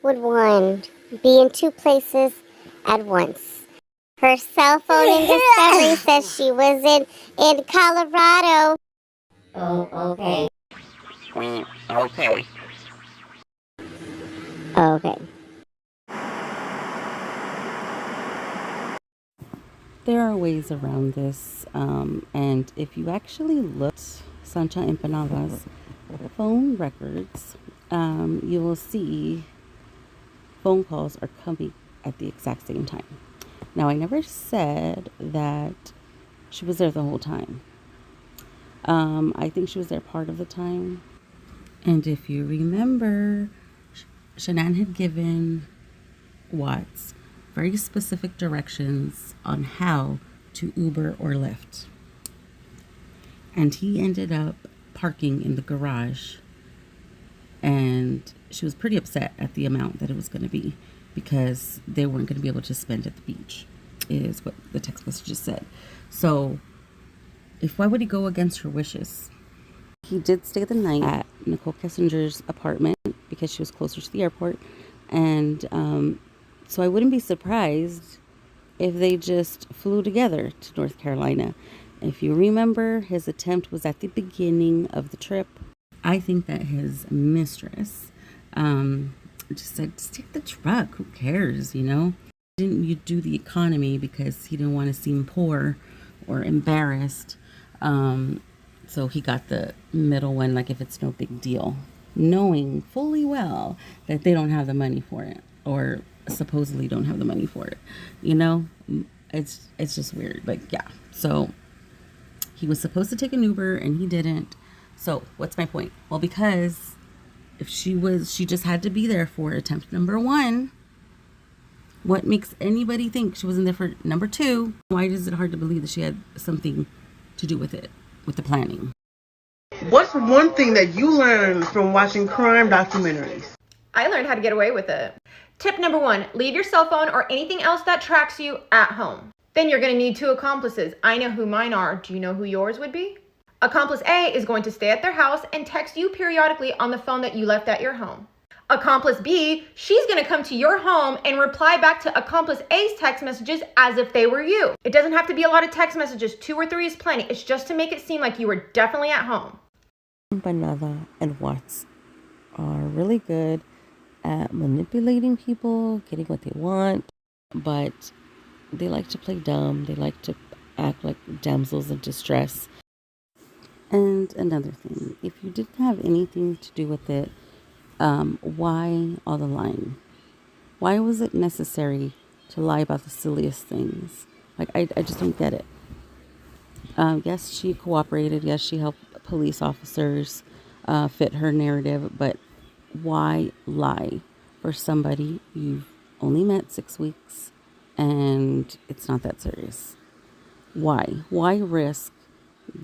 would one be in two places at once? Her cell phone in Discovery says she was in Colorado. Oh, okay. Okay. Okay. There are ways around this, and if you actually look at Sancha Empanada's phone records, you will see phone calls are coming at the exact same time. Now, I never said that she was there the whole time. I think she was there part of the time. And if you remember, Shanann had given Watts very specific directions on how to Uber or Lyft. And he ended up parking in the garage. And she was pretty upset at the amount that it was going to be because they weren't going to be able to spend at the beach, is what the text messages said. So, why would he go against her wishes? He did stay the night at Nicole Kessinger's apartment because she was closer to the airport. And so I wouldn't be surprised if they just flew together to North Carolina. If you remember, his attempt was at the beginning of the trip. I think that his mistress just said, just take the truck. Who cares, you know? Didn't you do the economy because he didn't want to seem poor or embarrassed? So he got the middle one, like if it's no big deal, knowing fully well that they don't have the money for it, or supposedly don't have the money for it. You know, it's just weird. Like, yeah. So he was supposed to take an Uber and he didn't. So what's my point? Well, because if she just had to be there for attempt number 1. What makes anybody think she wasn't there for number 2? Why is it hard to believe that she had something to do with it, with the planning? What's one thing that you learned from watching crime documentaries? I learned how to get away with it. Tip number 1, leave your cell phone or anything else that tracks you at home. Then you're going to need 2 accomplices. I know who mine are. Do you know who yours would be? Accomplice A is going to stay at their house and text you periodically on the phone that you left at your home. Accomplice B, she's going to come to your home and reply back to Accomplice A's text messages as if they were you. It doesn't have to be a lot of text messages. 2 or 3 is plenty. It's just to make it seem like you were definitely at home. Empanada and Watts are really good at manipulating people, getting what they want, but they like to play dumb. They like to act like damsels in distress. And another thing, if you didn't have anything to do with it, why all the lying? Why was it necessary to lie about the silliest things? Like, I just don't get it. Yes, she cooperated. Yes, she helped police officers fit her narrative. But why lie for somebody you've only met 6 weeks and it's not that serious? Why? Why risk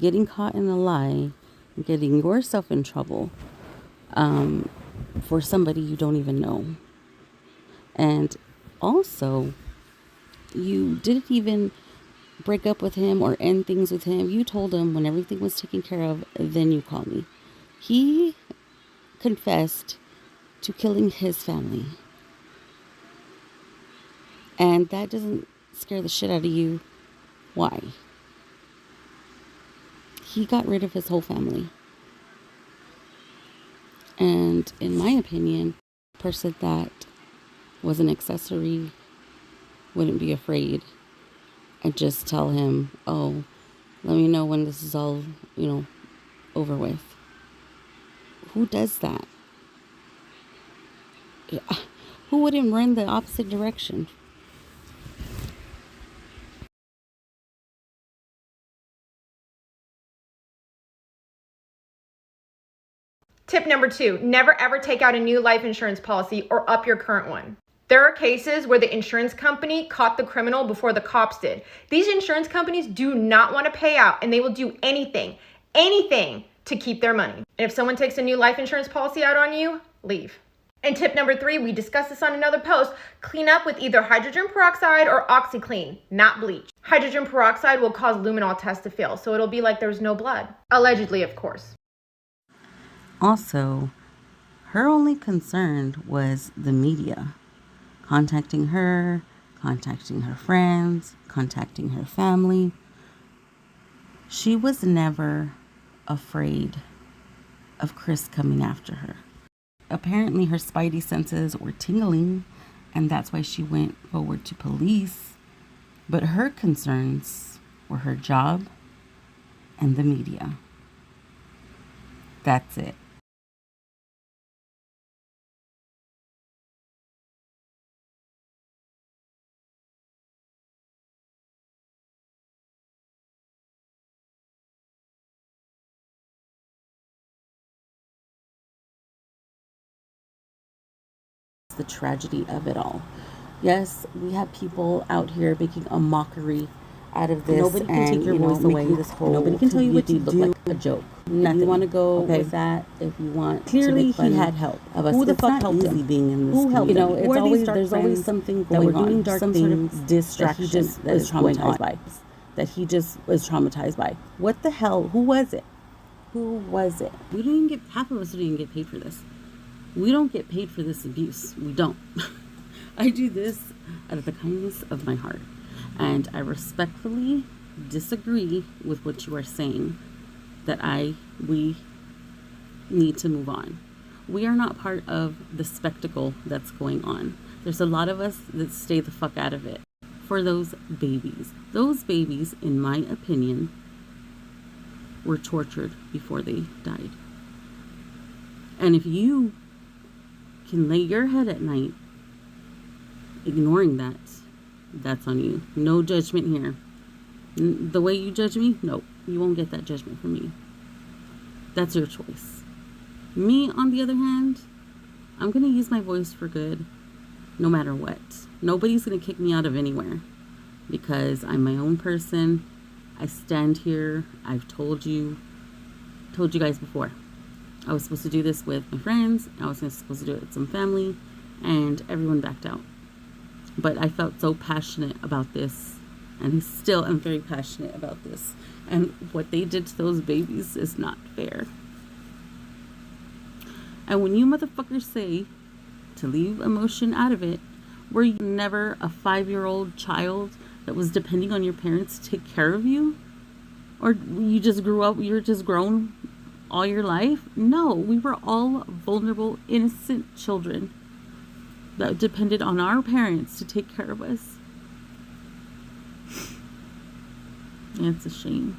getting caught in a lie, getting yourself in trouble for somebody you don't even know? And also, you didn't even break up with him or end things with him. You told him when everything was taken care of, then you call me. He confessed to killing his family. And that doesn't scare the shit out of you. Why? He got rid of his whole family. And in my opinion, a person that was an accessory wouldn't be afraid and just tell him, oh, let me know when this is all, over with. Who does that? Who wouldn't run the opposite direction? Tip number 2, never ever take out a new life insurance policy or up your current one. There are cases where the insurance company caught the criminal before the cops did. These insurance companies do not want to pay out, and they will do anything to keep their money. And if someone takes a new life insurance policy out on you, leave. And tip number 3, we discussed this on another post, clean up with either hydrogen peroxide or OxyClean, not bleach. Hydrogen peroxide will cause luminol tests to fail, so it'll be like there's no blood. Allegedly, of course. Also, Her only concern was the media contacting her, contacting her friends, contacting her family. She was never afraid of Chris coming after her. Apparently her spidey senses were tingling, and that's why she went forward to police. But her concerns were her job and the media. That's it. The tragedy of it all. Yes, we have people out here making a mockery out of this. Nobody can take your voice away. This whole nobody can tell you what to do. Like a joke. Nothing. If you want to go with that, if you want. Clearly, he had help. Of us. Who the fuck helped him? Being in this, who helped him? It's always there's always something going on. We're doing dark things. Sort of distraction that he just was traumatized by. That he just was traumatized by. What the hell? Who was it? Who was it? We didn't even get half of us didn't get paid for this. We don't get paid for this abuse. We don't. I do this out of the kindness of my heart. And I respectfully disagree with what you are saying, that we need to move on. We are not part of the spectacle that's going on. There's a lot of us that stay the fuck out of it. For those babies, in my opinion, were tortured before they died. And if you can lay your head at night ignoring that, that's on you. No judgment here. The way you judge me, no, you won't get that judgment from me. That's your choice. Me, on the other hand, I'm gonna use my voice for good no matter what. Nobody's gonna kick me out of anywhere because I'm my own person. I stand here. I've told you guys before. I was supposed to do this with my friends. I was supposed to do it with some family, and everyone backed out. But I felt so passionate about this, and still am very passionate about this. And what they did to those babies is not fair. And when you motherfuckers say to leave emotion out of it, were you never a 5-year-old child that was depending on your parents to take care of you? Or you just grew up, you were just grown all your life? No, we were all vulnerable, innocent children that depended on our parents to take care of us. And it's a shame.